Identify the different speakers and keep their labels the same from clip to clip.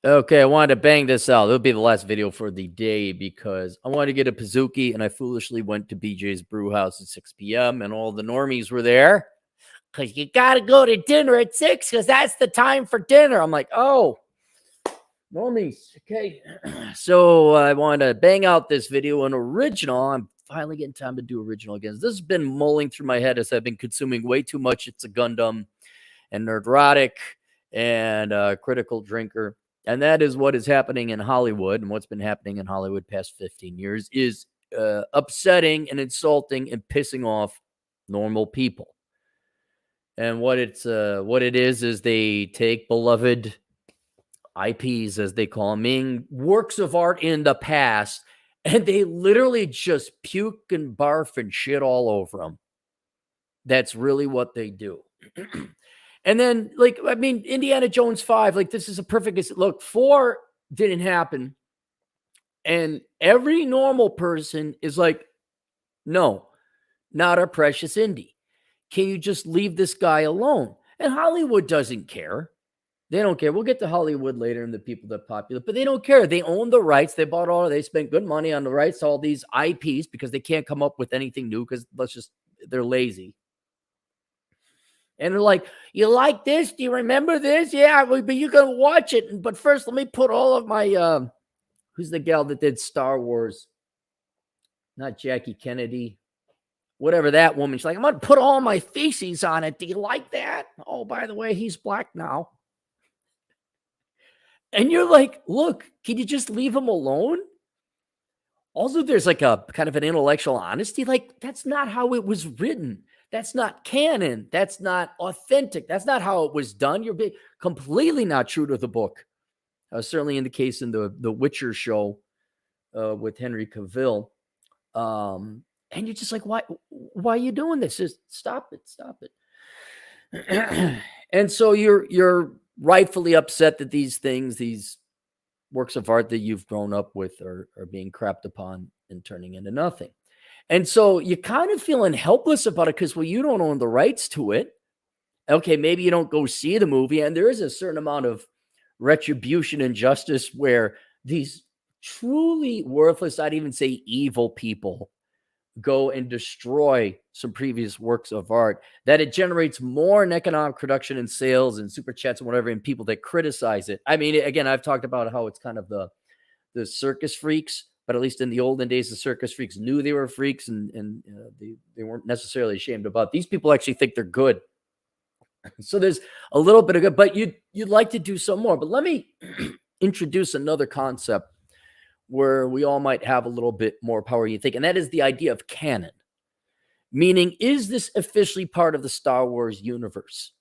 Speaker 1: Okay, I wanted to bang this out. It'll be the last video for the day because I wanted to get a Pizookie and I foolishly went to BJ's Brew House at 6 p.m. and all the normies were there because you got to go to dinner at 6 because that's the time for dinner. I'm like, oh, normies. Okay. So I wanted to bang out this video, an original. I'm finally getting time to do original again. This has been mulling through my head as I've been consuming way too much. It's a Gundam and Nerdrotic and Critical Drinker. And that is what is happening in Hollywood. And what's been happening in Hollywood past 15 years is upsetting and insulting and pissing off normal people. And what it is they take beloved IPs, as they call them, meaning works of art in the past, and they literally just puke and barf and shit all over them. That's really what they do. And then, like, I mean, Indiana Jones 5, like, this is a perfect look. 4 didn't happen. And every normal person is like, no, not our precious Indy. Can you just leave this guy alone? And Hollywood doesn't care. They don't care. We'll get to Hollywood later and the people that are popular, but they don't care. They own the rights. They spent good money on the rights to all these IPs because they can't come up with anything new because they're lazy. And they're like, you like this? Do you remember this? Yeah, but you're going to watch it. But first, let me put all of my, who's the gal that did Star Wars? Not Jackie Kennedy. Whatever that woman. She's like, I'm going to put all my feces on it. Do you like that? Oh, by the way, he's black now. And you're like, look, can you just leave him alone? Also, there's like a kind of an intellectual honesty. Like, that's not how it was written. That's not canon. That's not authentic. That's not how it was done. You're being completely not true to the book. Certainly in the case in the Witcher show with Henry Cavill. And you're just like, why are you doing this? Just stop it. And so you're rightfully upset that these works of art that you've grown up with are being crapped upon and turning into nothing. And so you're kind of feeling helpless about it because, well, you don't own the rights to it. Okay, maybe you don't go see the movie. And there is a certain amount of retribution and justice where these truly worthless, I'd even say evil people go and destroy some previous works of art, that it generates more in economic production and sales and super chats and whatever, and people that criticize it. I mean, again, I've talked about how it's kind of the circus freaks. But at least in the olden days, the circus freaks knew they were freaks and they weren't necessarily ashamed about it. These people actually think they're good. So there's a little bit of good, but you'd like to do some more. But let me introduce another concept where we all might have a little bit more power than you think, and that is the idea of canon. Meaning, is this officially part of the Star Wars universe?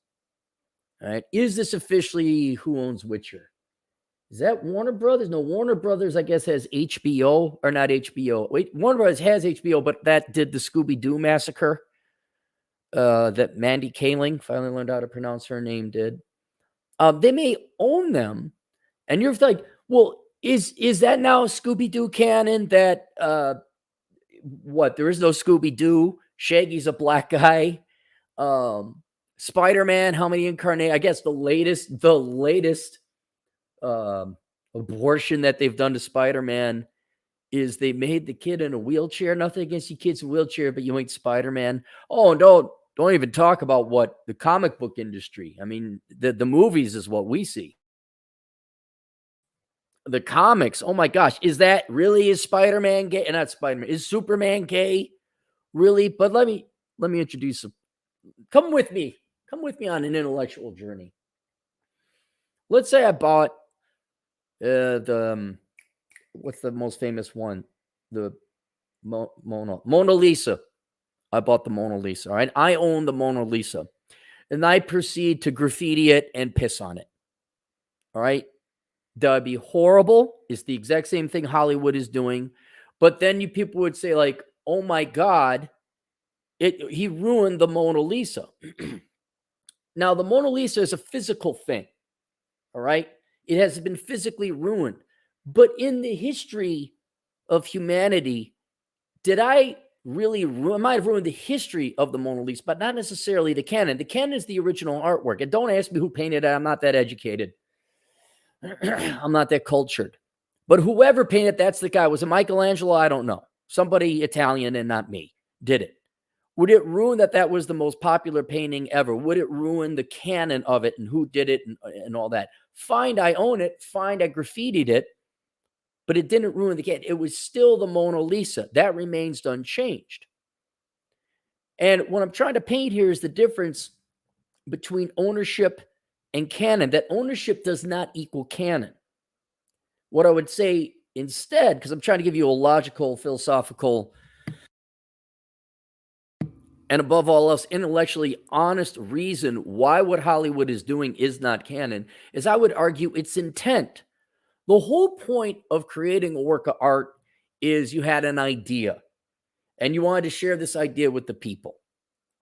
Speaker 1: All right? Is this officially who owns Witcher? Is that Warner Brothers? No, Warner Brothers, I guess, has HBO, or not HBO. Wait, Warner Brothers has HBO, but that did the Scooby-Doo massacre that Mandy Kaling, finally learned how to pronounce her name, did. They may own them, and you're like, well, is that now Scooby-Doo canon that, there is no Scooby-Doo? Shaggy's a black guy. Spider-Man, how many incarnate? I guess the latest abortion that they've done to Spider-Man is they made the kid in a wheelchair. Nothing against you kids in a wheelchair, but you ain't Spider-Man. Oh, don't even talk about what the comic book industry. I mean, the movies is what we see. The comics, oh my gosh, is Spider-Man gay? Not Spider-Man. Is Superman gay? Really? But let me introduce him. Come with me on an intellectual journey. Let's say I bought what's the most famous one? The Mona Lisa. I bought the Mona Lisa. All right. I own the Mona Lisa. And I proceed to graffiti it and piss on it. All right. That would be horrible. It's the exact same thing Hollywood is doing. But then people would say, like, oh my God, he ruined the Mona Lisa. Now, the Mona Lisa is a physical thing. All right. It has been physically ruined. But in the history of humanity, I might have ruined the history of the Mona Lisa, but not necessarily the canon. The canon is the original artwork. And don't ask me who painted it. I'm not that educated. I'm not that cultured. But whoever painted, that's the guy. Was it Michelangelo? I don't know. Somebody Italian and not me did it. Would it ruin that was the most popular painting ever? Would it ruin the canon of it and who did it and all that? Fine, I own it. Fine, I graffitied it. But it didn't ruin the canon. It was still the Mona Lisa. That remains unchanged. And what I'm trying to paint here is the difference between ownership and canon. That ownership does not equal canon. What I would say instead, because I'm trying to give you a logical, philosophical, and above all else, intellectually honest reason why what Hollywood is doing is not canon, is I would argue it's intent. The whole point of creating a work of art is you had an idea and you wanted to share this idea with the people.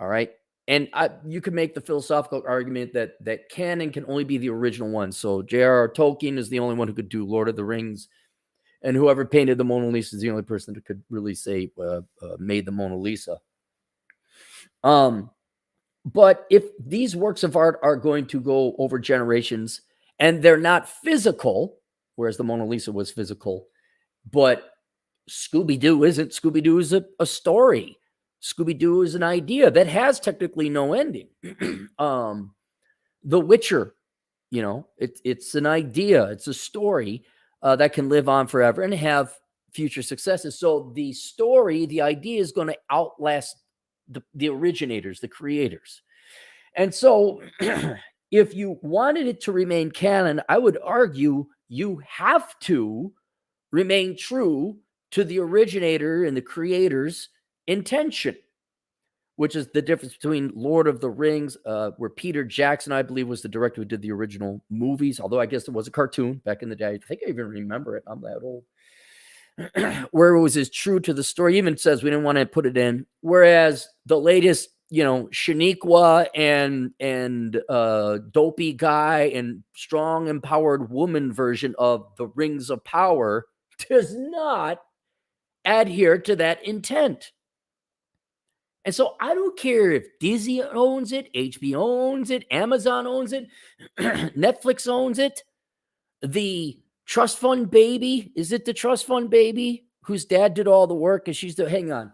Speaker 1: All right. And you could make the philosophical argument that canon can only be the original one. So J.R.R. Tolkien is the only one who could do Lord of the Rings. And whoever painted the Mona Lisa is the only person that could really say made the Mona Lisa. But if these works of art are going to go over generations and they're not physical, whereas the Mona Lisa was physical, but Scooby-Doo isn't. Scooby-Doo is a story. Scooby-Doo is an idea that has technically no ending. The Witcher, it's an idea. It's a story that can live on forever and have future successes. So the story, the idea is going to outlast the originators, the creators. And so if you wanted it to remain canon, I would argue you have to remain true to the originator and the creator's intention, which is the difference between Lord of the Rings, where Peter Jackson, I believe, was the director who did the original movies, although I guess it was a cartoon back in the day. I think I even remember it. I'm that old. Where it was as true to the story. Even says we didn't want to put it in. Whereas the latest, Shaniqua and dopey guy and strong empowered woman version of the Rings of Power does not adhere to that intent. And so I don't care if Disney owns it, HBO owns it, Amazon owns it, Netflix owns it, the trust fund baby. Is it the trust fund baby whose dad did all the work and she's the, hang on.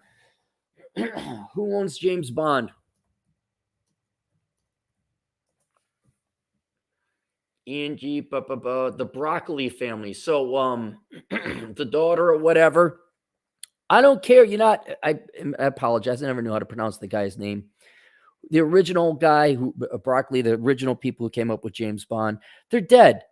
Speaker 1: Who owns James Bond? Angie, the Broccoli family. So the daughter or whatever. I don't care. I apologize. I never knew how to pronounce the guy's name. The original guy Broccoli, the original people who came up with James Bond, they're dead.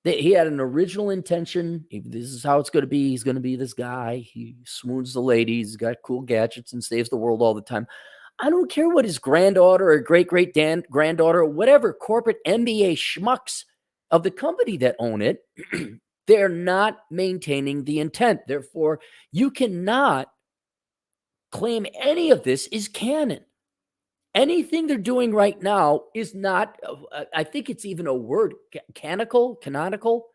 Speaker 1: He had an original intention. This is how it's going to be. He's going to be this guy. He swoons the ladies, he's got cool gadgets and saves the world all the time. I don't care what his granddaughter or great-great-granddaughter or whatever corporate MBA schmucks of the company that own it, they're not maintaining the intent. Therefore, you cannot claim any of this is canon. Anything they're doing right now is not, I think it's even a word, canonical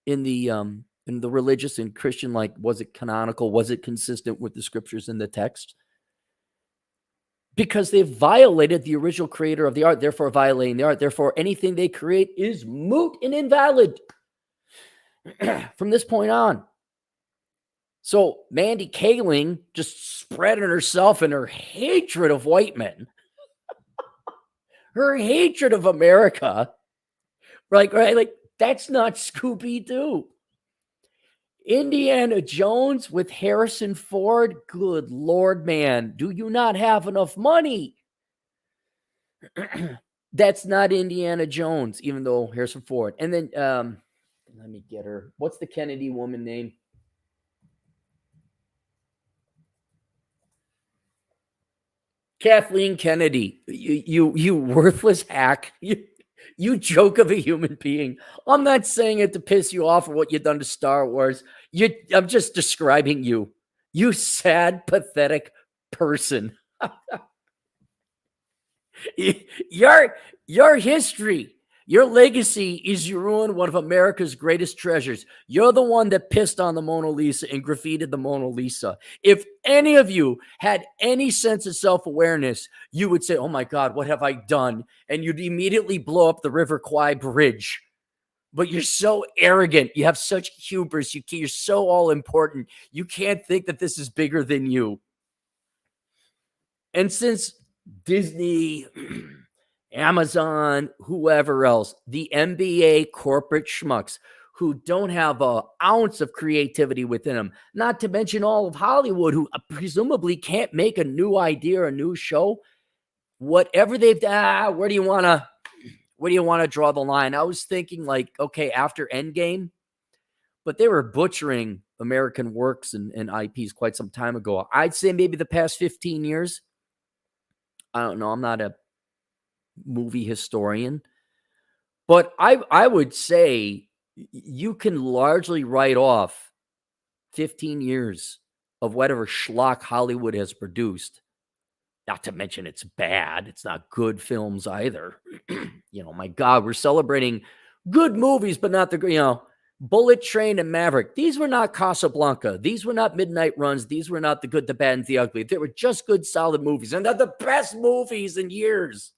Speaker 1: in the religious and Christian, like, was it canonical? Was it consistent with the scriptures in the text? Because they've violated the original creator of the art, therefore violating the art. Therefore, anything they create is moot and invalid from this point on. So Mandy Kaling just spreading herself and her hatred of white men, her hatred of America, right? Like, that's not Scooby-Doo. Indiana Jones with Harrison Ford. Good Lord, man. Do you not have enough money? That's not Indiana Jones, even though Harrison Ford. And then, let me get her. What's the Kennedy woman name? Kathleen Kennedy. You worthless hack. You joke of a human being. I'm not saying it to piss you off or what you've done to Star Wars. I'm just describing you. You sad, pathetic person. Your history, your legacy is you ruined one of America's greatest treasures. You're the one that pissed on the Mona Lisa and graffitied the Mona Lisa. If any of you had any sense of self-awareness, you would say, oh my God, what have I done? And you'd immediately blow up the River Kwai Bridge. but you're so arrogant. You have such hubris. You're so all important. You can't think that this is bigger than you. And since Disney, Amazon, whoever else, the NBA corporate schmucks who don't have an ounce of creativity within them, not to mention all of Hollywood, who presumably can't make a new idea or a new show, whatever they've done, where do you want to draw the line? I was thinking like, okay, after Endgame, but they were butchering American works and IPs quite some time ago. I'd say maybe the past 15 years. I don't know. I'm not a movie historian, but I would say you can largely write off 15 years of whatever schlock Hollywood has produced. Not to mention it's bad. It's not good films either. My God, we're celebrating good movies, but not the, Bullet Train and Maverick. These were not Casablanca. These were not Midnight Runs. These were not The Good, the Bad, and the Ugly. They were just good, solid movies. And they're the best movies in years.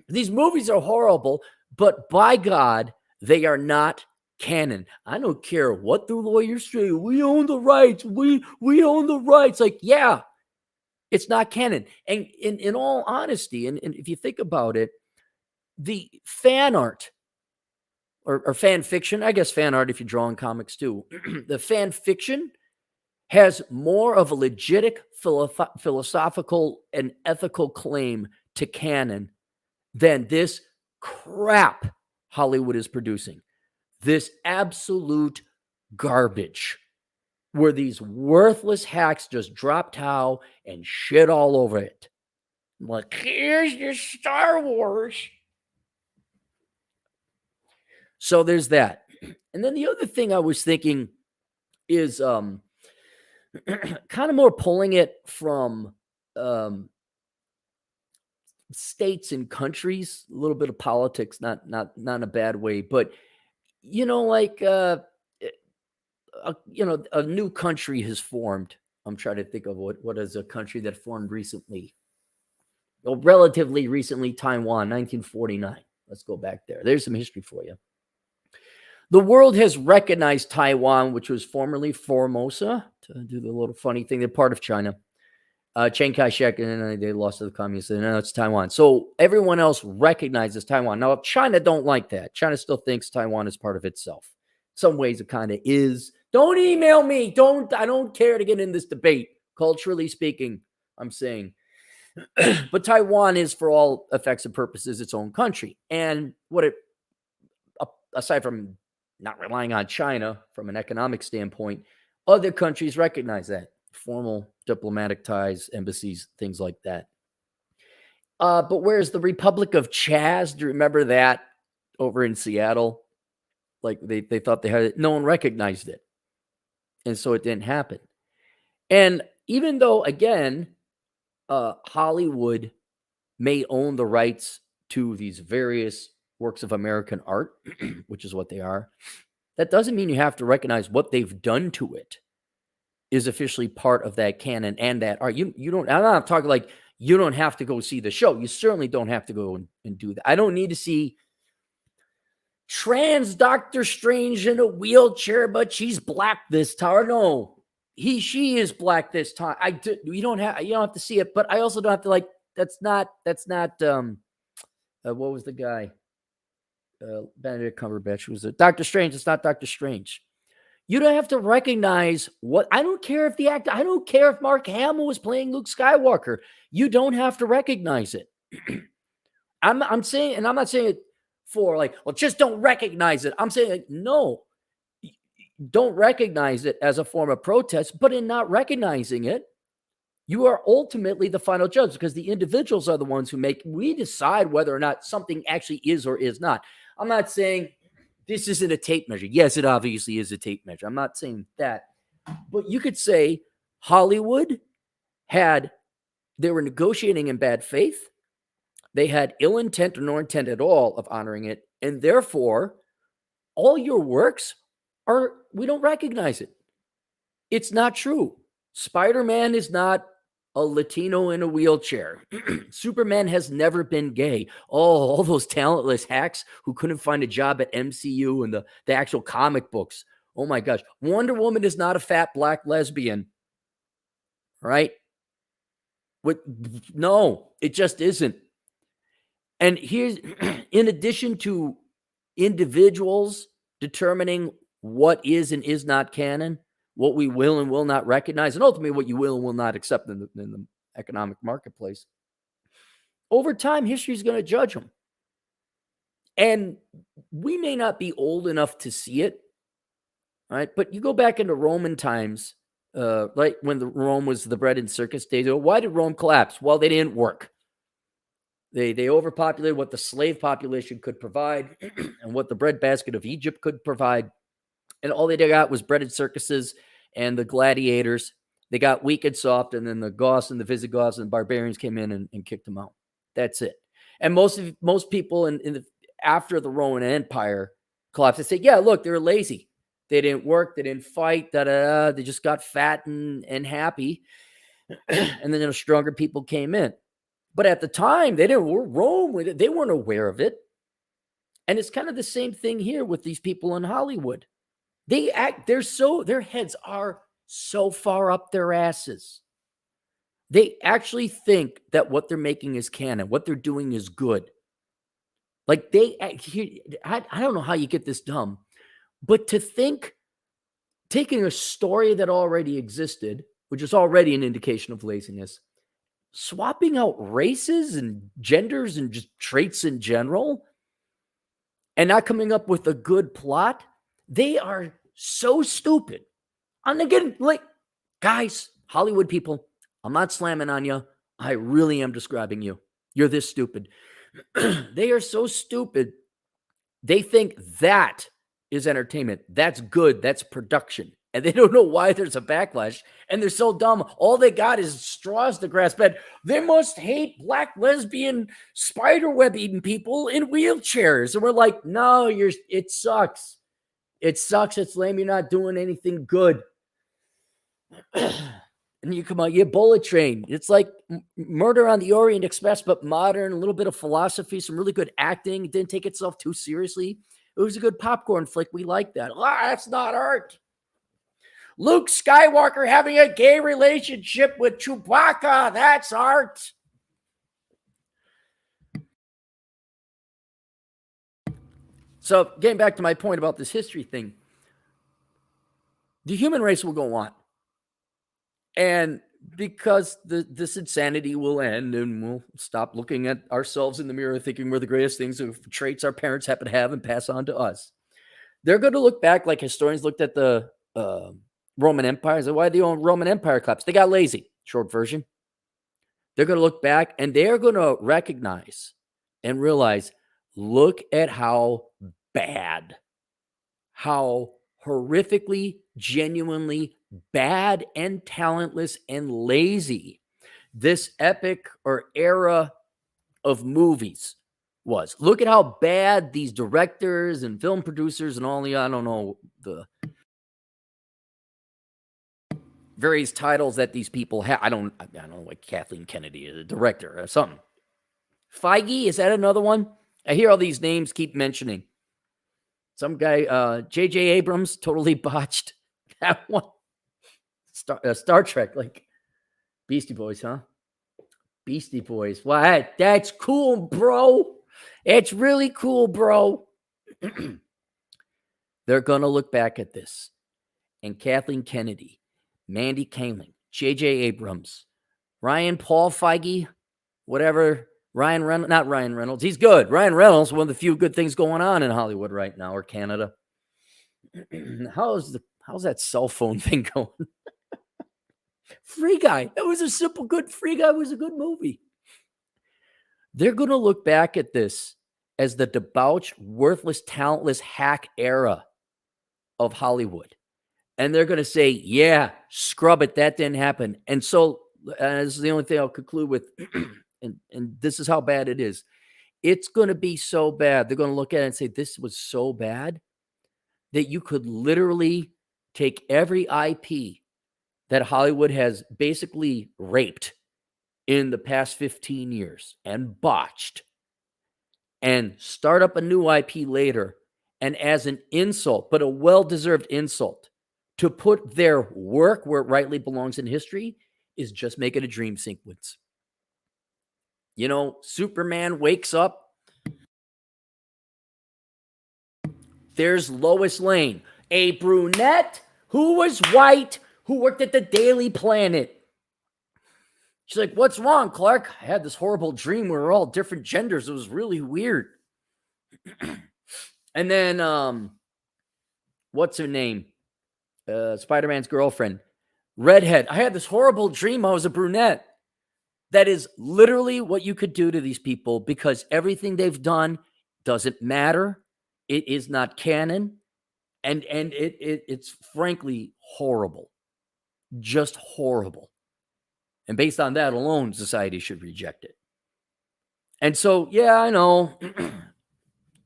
Speaker 1: These movies are horrible, but by God, they are not canon. I don't care what the lawyers say. We own the rights. We own the rights. Like, yeah, it's not canon. And in all honesty, and if you think about it, the fan art or fan fiction, I guess fan art if you're drawing comics too, the fan fiction has more of a legit philosophical and ethical claim to canon than this crap Hollywood is producing. This absolute garbage where these worthless hacks just drop towel and shit all over it. Like, here's your Star Wars. So there's that. And then the other thing I was thinking is kind of more pulling it from states and countries, a little bit of politics, not in a bad way, but like a new country has formed. I'm trying to think of what is a country that formed recently. Well, relatively recently, Taiwan, 1949. Let's go back there. There's some history for you. The world has recognized Taiwan, which was formerly Formosa, to do the little funny thing. They're part of China. Chiang Kai-shek, and then they lost to the communists, and now it's Taiwan. So everyone else recognizes Taiwan. Now, China don't like that. China still thinks Taiwan is part of itself. In some ways, it kind of is. Don't email me. I don't care to get in this debate. Culturally speaking, I'm saying. But Taiwan is, for all effects and purposes, its own country. And aside from not relying on China from an economic standpoint, other countries recognize that. Formal diplomatic ties, embassies, things like that. But whereas the Republic of Chaz, do you remember that over in Seattle? Like they thought they had it. No one recognized it. And so it didn't happen. And even though, again, Hollywood may own the rights to these various works of American art, which is what they are, that doesn't mean you have to recognize what they've done to it is officially part of that canon and that art. You don't, I'm not talking like you don't have to go see the show. You certainly don't have to go and do that. I don't need to see trans Doctor Strange in a wheelchair, but she's black this time. No, she is black this time. You don't have to see it, but I also don't have to like, that's not what was the guy? Benedict Cumberbatch was it? Doctor Strange. It's not Doctor Strange. You don't have to recognize what, I don't care if the actor, I don't care if Mark Hamill was playing Luke Skywalker. You don't have to recognize it. I'm saying, and I'm not saying it for like, well, just don't recognize it. I'm saying like, no, don't recognize it as a form of protest, but in not recognizing it, you are ultimately the final judge because the individuals are the ones we decide whether or not something actually is or is not. I'm not saying this isn't a tape measure. Yes, it obviously is a tape measure. I'm not saying that. But you could say Hollywood they were negotiating in bad faith. They had ill intent or no intent at all of honoring it. And therefore, all your works we don't recognize it. It's not true. Spider-Man is not a Latino in a wheelchair. Superman has never been gay. Oh, all those talentless hacks who couldn't find a job at MCU and the actual comic books. Oh my gosh. Wonder Woman is not a fat black lesbian, right? No, it just isn't. And here's, in addition to individuals determining what is and is not canon, what we will and will not recognize, and ultimately what you will and will not accept in the economic marketplace, over time, history is going to judge them. And we may not be old enough to see it, right? But you go back into Roman times, like when Rome was the bread and circus days. Why did Rome collapse? Well, they didn't work. They overpopulated what the slave population could provide and what the breadbasket of Egypt could provide. And all they got was bread and circuses and the gladiators. They got weak and soft, and then the Goths and the Visigoths and the barbarians came in and kicked them out. That's it. And most people after the Roman Empire collapsed, they say, yeah, look, they were lazy. They didn't work. They didn't fight. They just got fat and happy. And then stronger people came in. But at the time, they didn't Rome. They weren't aware of it. And it's kind of the same thing here with these people in Hollywood. Their heads are so far up their asses. They actually think that what they're making is canon. What they're doing is good. Like I don't know how you get this dumb, but to think taking a story that already existed, which is already an indication of laziness, swapping out races and genders and just traits in general, and not coming up with a good plot, they are so stupid. And again, like, guys, Hollywood people, I'm not slamming on you. I really am describing you. You're this stupid. They are so stupid. They think that is entertainment. That's good. That's production. And they don't know why there's a backlash. And they're so dumb. All they got is straws to grasp at. They must hate black lesbian spiderweb eating people in wheelchairs. And we're like, no, it sucks. It sucks. It's lame. You're not doing anything good. And you come out, you Bullet Train. It's like Murder on the Orient Express, but modern, a little bit of philosophy, some really good acting. It didn't take itself too seriously. It was a good popcorn flick. We like that. That's not art. Luke Skywalker having a gay relationship with Chewbacca. That's art. So getting back to my point about this history thing, the human race will go on. And because this insanity will end and we'll stop looking at ourselves in the mirror thinking we're the greatest things of traits our parents happen to have and pass on to us, they're going to look back like historians looked at the Roman Empire and say, why did the Roman Empire collapse? They got lazy. Short version. They're going to look back and they're going to recognize and realize, look at how bad, how horrifically, genuinely bad and talentless and lazy this epic or era of movies was. Look at how bad these directors and film producers and all the, I don't know, the various titles that these people have. I don't know what Kathleen Kennedy is, a director or something. Feige, is that another one? I hear all these names keep mentioning. Some guy, J.J. Abrams, totally botched that one. Star Trek, like Beastie Boys, huh? Beastie Boys. Well, that's cool, bro. It's really cool, bro. They're going to look back at this. And Kathleen Kennedy, Mandy Kaling, J.J. Abrams, Paul Feige, whatever. Not Ryan Reynolds. He's good. Ryan Reynolds, one of the few good things going on in Hollywood right now, or Canada. How's that cell phone thing going? Free Guy. That was a simple, good Free Guy was a good movie. They're going to look back at this as the debauched, worthless, talentless hack era of Hollywood. And they're going to say, yeah, scrub it. That didn't happen. And so this is the only thing I'll conclude with. And this is how bad it is. It's going to be so bad. They're going to look at it and say, this was so bad that you could literally take every IP that Hollywood has basically raped in the past 15 years and botched and start up a new IP later, and as an insult, but a well-deserved insult, to put their work where it rightly belongs in history is just make it a dream sequence. You know, Superman wakes up. There's Lois Lane, a brunette who was white, who worked at the Daily Planet. She's like, "What's wrong, Clark? I had this horrible dream where we're all different genders. It was really weird." And then, what's her name? Spider-Man's girlfriend, redhead. "I had this horrible dream I was a brunette." That is literally what you could do to these people, because everything they've done doesn't matter. It is not canon, and it's frankly horrible, just horrible. And based on that alone, society should reject it. And so, yeah, I know.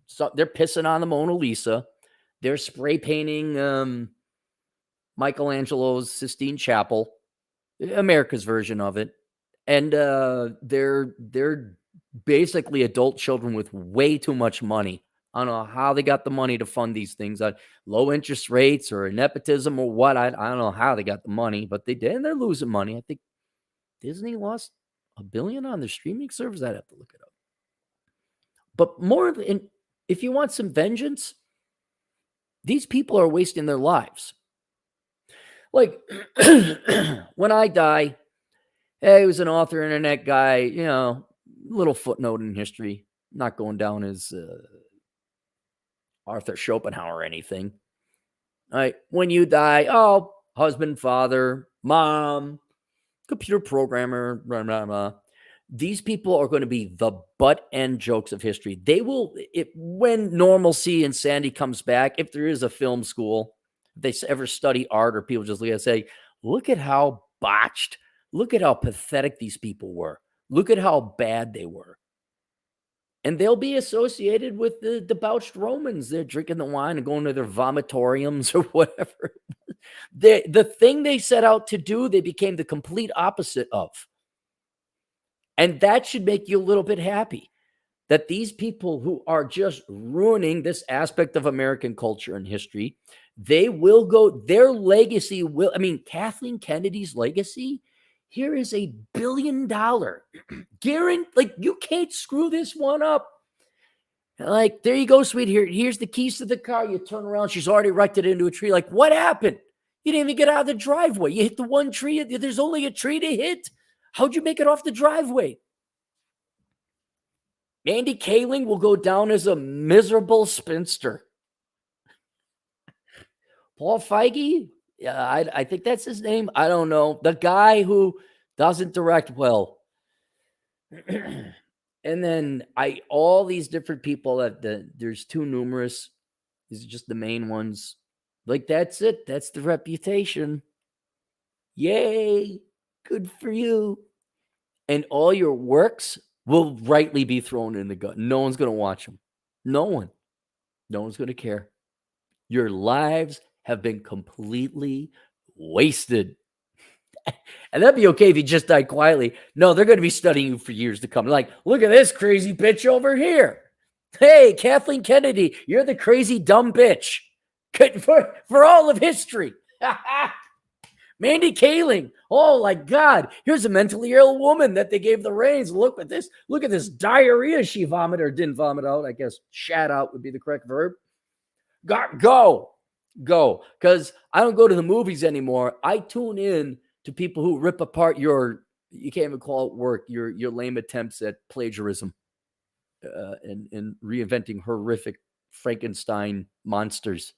Speaker 1: So they're pissing on the Mona Lisa. They're spray painting Michelangelo's Sistine Chapel, America's version of it. And they're basically adult children with way too much money. I don't know how they got the money to fund these things at low interest rates or nepotism or what. I don't know how they got the money, but they did, and they're losing money. I think Disney lost $1 billion on their streaming service. I'd have to look it up. But more, if you want some vengeance, these people are wasting their lives. Like, when I die, hey, he was an author, internet guy, you know, little footnote in history, not going down as Arthur Schopenhauer or anything. All right, when you die, oh, husband, father, mom, computer programmer, blah, blah, blah. These people are going to be the butt end jokes of history. They will, when normalcy and sanity comes back, if there is a film school, if they ever study art, or people just look at it and say, look at how botched, look at how pathetic these people were. Look at how bad they were. And they'll be associated with the debauched Romans. They're drinking the wine and going to their vomitoriums or whatever. The thing they set out to do, they became the complete opposite of. And that should make you a little bit happy, that these people who are just ruining this aspect of American culture and history, they will go, their legacy will, I mean, Kathleen Kennedy's legacy, here is $1 billion guarantee. Like, you can't screw this one up. Like, there you go, sweet. Here's the keys to the car. You turn around, she's already wrecked it into a tree. Like, what happened? You didn't even get out of the driveway. You hit the one tree. There's only a tree to hit. How'd you make it off the driveway? Andy Kaling will go down as a miserable spinster. Paul Feige, yeah, I think that's his name. I don't know. The guy who doesn't direct well. And then all these different people there's too numerous. These are just the main ones. Like, that's it. That's the reputation. Yay. Good for you. And all your works will rightly be thrown in the gut. No one's going to watch them. No one. No one's going to care. Your lives have been completely wasted. And that'd be okay if you just died quietly. No, they're going to be studying you for years to come. Like, look at this crazy bitch over here. Hey, Kathleen Kennedy, you're the crazy dumb bitch for all of history. Mandy Kaling. Oh my God. Here's a mentally ill woman that they gave the reins. Look at this. Look at this diarrhea she vomited or didn't vomit out. I guess shat out would be the correct verb. Go. Because I don't go to the movies anymore. I tune in to people who rip apart you can't even call it work, your lame attempts at plagiarism and reinventing horrific Frankenstein monsters.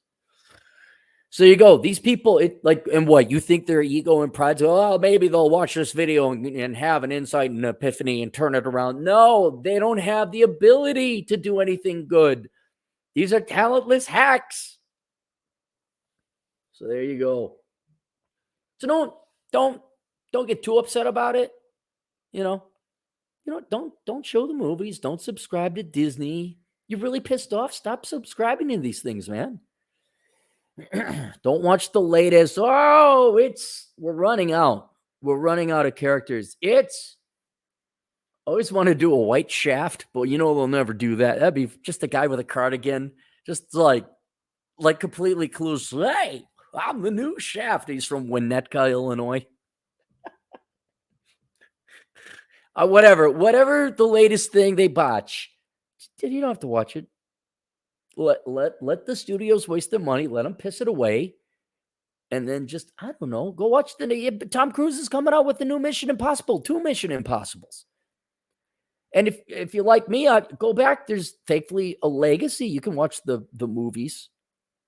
Speaker 1: So you go, these people, and what, you think their ego and pride, oh, maybe they'll watch this video and have an insight and epiphany and turn it around. No, they don't have the ability to do anything good. These are talentless hacks. So there you go. So don't get too upset about it. Don't show the movies. Don't subscribe to Disney. You're really pissed off? Stop subscribing to these things, man. Don't watch the latest. We're running out. We're running out of characters. It's always want to do a white Shaft, but they'll never do that. That'd be just a guy with a cardigan, just like completely clueless. Hey, I'm the new Shaft. He's from Winnetka, Illinois. Whatever the latest thing they botch. You don't have to watch it. Let the studios waste their money. Let them piss it away. And then just, I don't know, go watch Tom Cruise is coming out with the new Mission Impossible, 2 Mission Impossibles. And if you like me, I go back. There's thankfully a legacy. You can watch the movies,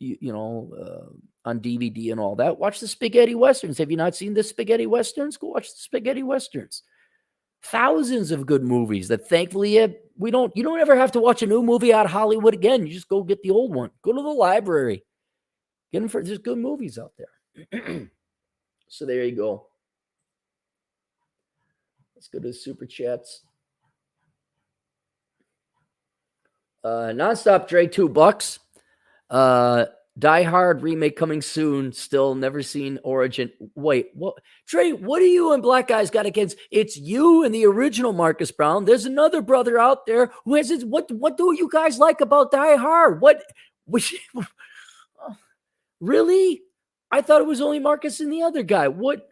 Speaker 1: on DVD and all that. Watch the spaghetti westerns. Have you not seen the spaghetti westerns? Go watch the spaghetti westerns. Thousands of good movies that thankfully you don't ever have to watch a new movie out of Hollywood again. You just go get the old one. Go to the library. Get them there's good movies out there. So there you go. Let's go to the super chats. Nonstop Dre, $2. Die Hard remake coming soon. Still never seen Origin. Wait, what? Dre, what do you and Black Guys got against? It's you and the original Marcus Brown. There's another brother out there who has his. What do you guys like about Die Hard? What? Really? I thought it was only Marcus and the other guy. What?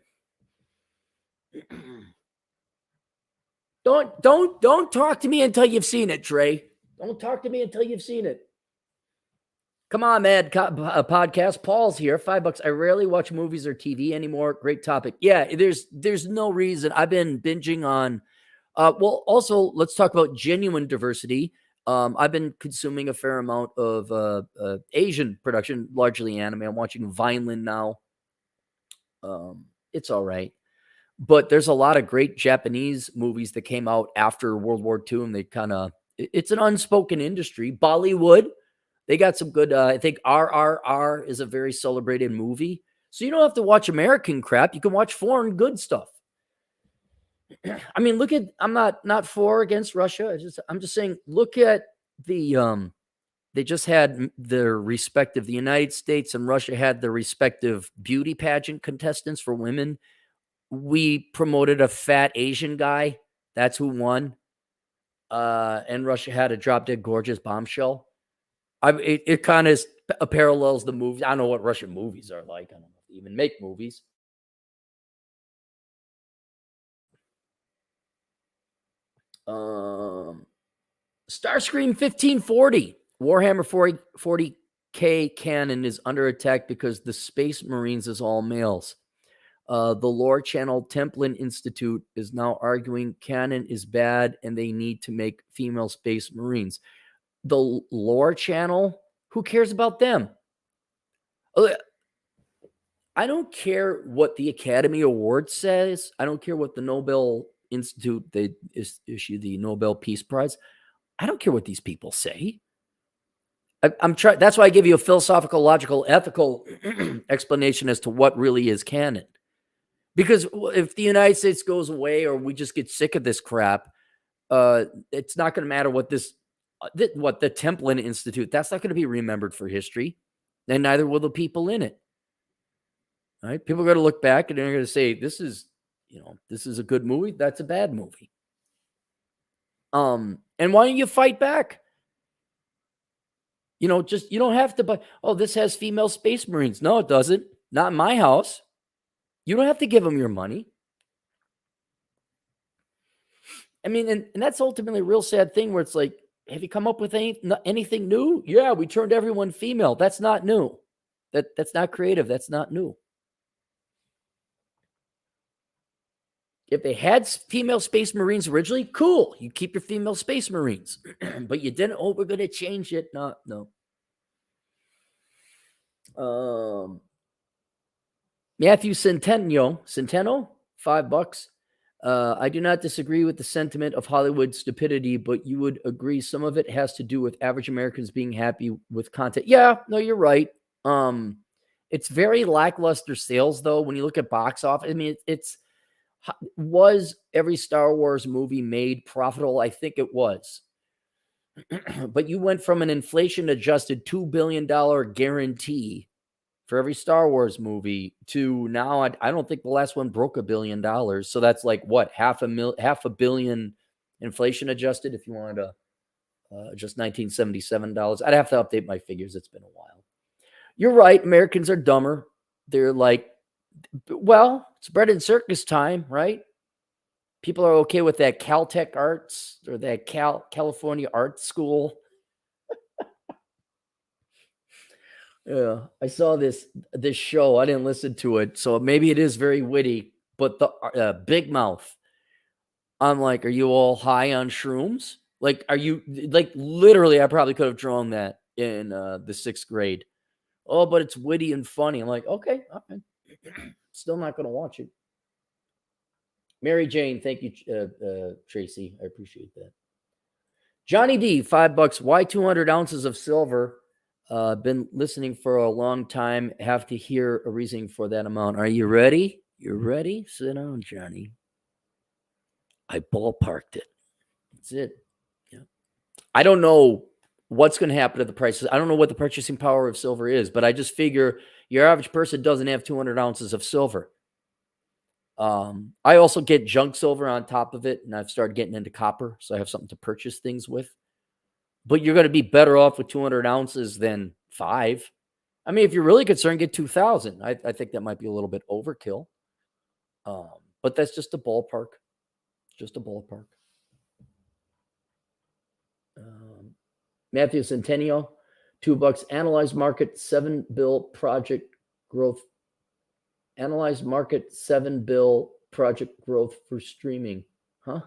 Speaker 1: Don't talk to me until you've seen it, Dre. Don't talk to me until you've seen it. Come on, man. Podcast. Paul's here. $5. I rarely watch movies or TV anymore. Great topic. Yeah, there's no reason. I've been binging on. Well, also let's talk about genuine diversity. I've been consuming a fair amount of Asian production, largely anime. I'm watching Vineland now. It's all right. But there's a lot of great Japanese movies that came out after World War II, and they it's an unspoken industry. Bollywood, they got some good, I think RRR is a very celebrated movie. So you don't have to watch American crap. You can watch foreign good stuff. I mean, I'm not for or against Russia. I'm just saying, look at the, they just had their respective, the United States and Russia had their respective beauty pageant contestants for women. We promoted a fat Asian guy. That's who won. And Russia had a drop dead gorgeous bombshell. It kind of parallels the movie. I don't know what Russian movies are like. I don't know if they even make movies. Starscream 1540. Warhammer 40K canon is under attack because the Space Marines is all males. The lore channel Templin Institute is now arguing canon is bad and they need to make female Space Marines. The lore channel, who cares about them? I don't care what the Academy Award says. I don't care what the Nobel Institute, they issue the Nobel Peace Prize. I don't care what these people say. I'm trying. That's why I give you a philosophical, logical, ethical explanation as to what really is canon. Because if the United States goes away or we just get sick of this crap, it's not going to matter what the Templin Institute, that's not going to be remembered for history, and neither will the people in it. All right, people are going to look back and they're going to say, "This is a good movie. That's a bad movie." And why don't you fight back? You don't have to buy. Oh, this has female Space Marines. No, it doesn't. Not in my house. You don't have to give them your money. I mean, and that's ultimately a real sad thing where it's like, have you come up with anything new? Yeah, we turned everyone female. That's not new. That's not creative. That's not new. If they had female Space Marines originally, cool. You keep your female Space Marines. But you didn't. Oh, we're going to change it. No. Matthew Centeno, $5. I do not disagree with the sentiment of Hollywood stupidity, but you would agree some of it has to do with average Americans being happy with content. Yeah, no, you're right. It's very lackluster sales, though. When you look at box office, I mean, was every Star Wars movie made profitable? I think it was. But you went from an inflation-adjusted $2 billion guarantee for every Star Wars movie to now, I don't think the last one broke $1 billion. So that's like what, half a billion inflation adjusted. If you wanted to just $1977, I'd have to update my figures. It's been a while. You're right. Americans are dumber. They're like, well, it's bread and circus time, right? People are okay with that Caltech Arts or that California Art School. Yeah, I saw this show. I didn't listen to it, so maybe it is very witty. But the Big Mouth, I'm like, are you all high on shrooms? Like, are you like literally? I probably could have drawn that in the 6th grade. Oh, but it's witty and funny. I'm like, okay. Still not going to watch it. Mary Jane, thank you, Tracy. I appreciate that. Johnny D, $5. Why 200 ounces of silver? Been listening for a long time. Have to hear a reasoning for that amount. Are you ready? You're ready? Sit down, Johnny. I ballparked it. That's it. Yeah. I don't know what's going to happen to the prices. I don't know what the purchasing power of silver is, but I just figure your average person doesn't have 200 ounces of silver. I also get junk silver on top of it, and I've started getting into copper, so I have something to purchase things with. But you're going to be better off with 200 ounces than 5. I mean, if you're really concerned, get 2,000. I think that might be a little bit overkill. But that's just a ballpark. Just a ballpark. Matthew Centennial, $2. Analyze market 7 bill project growth. Analyze market 7 bill project growth for streaming. Huh?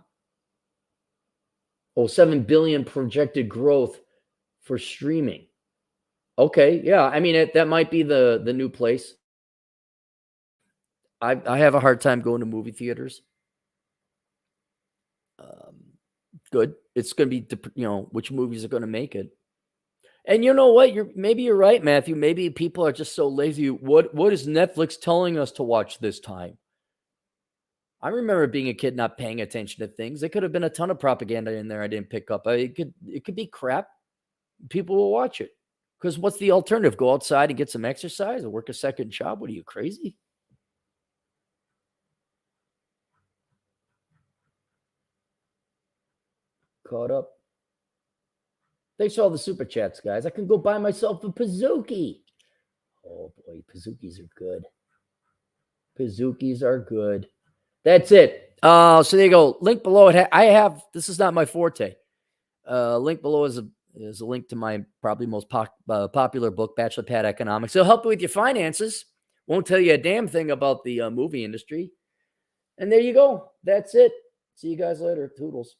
Speaker 1: Oh, 7 billion projected growth for streaming. Okay, yeah. I mean, that might be the new place. I have a hard time going to movie theaters. Good. It's going to be, which movies are going to make it. And you know what? Maybe you're right, Matthew. Maybe people are just so lazy. What is Netflix telling us to watch this time? I remember being a kid not paying attention to things. There could have been a ton of propaganda in there I didn't pick up. It could be crap. People will watch it. Because what's the alternative? Go outside and get some exercise or work a second job? What are you, crazy? Caught up. Thanks for all the super chats, guys. I can go buy myself a Pizookie. Oh, boy. Pizookies are good. Pizookies are good. That's it. So there you go. Link below. This is not my forte. Link below is a link to my probably most popular book, Bachelor Pad Economics. It'll help you with your finances. Won't tell you a damn thing about the movie industry. And there you go. That's it. See you guys later. Toodles.